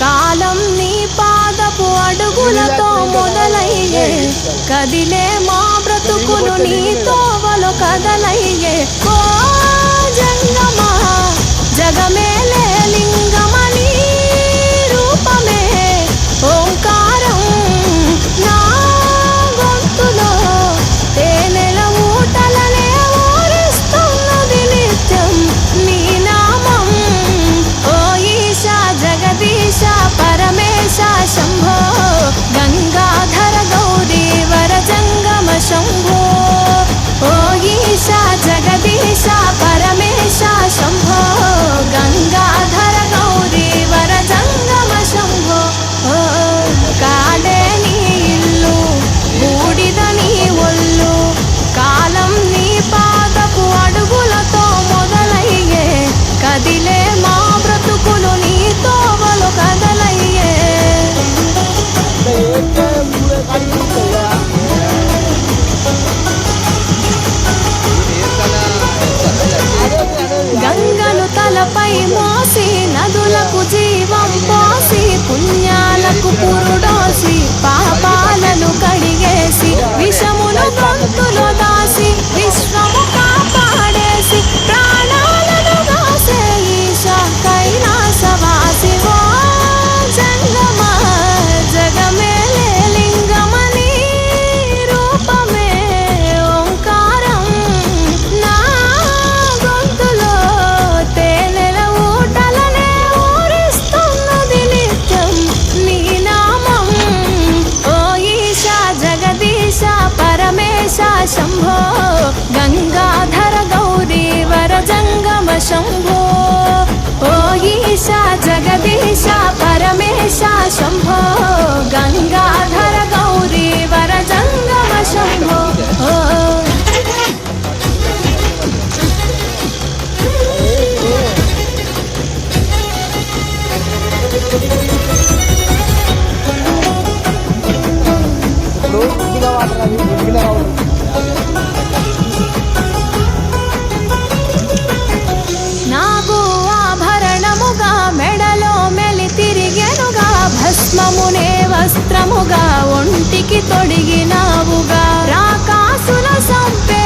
కాలం నీ పాదపు అడుగులతో మొదలయ్యే, కదిలే మా బ్రతుకులు నీ తోవలో కదలయ్యే. ఓ జంగమా జగమేలే లింగమని రూపమే ఓంకారం నా గొంతులో తేనెల ఊటలనే ఊరిస్తున్నది నిత్యం నీ నామం. ఓ ఈశా జగదీశ పరమేశ శంభో గంగాధర గౌరీ వర జంగమ శంభో. ఓ ఈశా జగదీశ పరమేశ శంభో గంగాధర గౌరీ వర జంగమ శంభో. కాడే నీ ఇల్లు బూడిద నీ ఒళ్ళు, కాలం నీ పాదపు అడుగులతో మొదలయ్యే, కదిలే మా బ్రతుకులు నీ తోవలు కదలయ్యే. గంగను తలపై మోసి నదులకు జీవం పోసి, పుణ్యాలకు పురుడోసి పాపాలను కడిగేసి, విషమును గొంతులో దాసి విశ్వము కాపాడేసి, ప్రాణాలను దాసే ఈశా కైలాసవాసి. ఓ జంగమా జగమేలే లింగమని రూపమే ఓంకారం నా గొంతులో తేనెల ఊటలనే ఊరిస్తున్నది నిత్యం నీ నామం. ఓ ఈశా జగదీశ పరమేశ శంభో గంగాధర గౌరీ వర జంగమ శంభో. ఓ ఈశా జగదీశ పరమేశ శంభో గంగాధర గౌరీ వర జంగమ శంభో. నాగు ఆభరణముగా మెడలో మెలి తిరిగెనుగా, భస్మమునే వస్త్రముగా ఒంటికి తొడిగినావుగా, రాకాసుల సంపె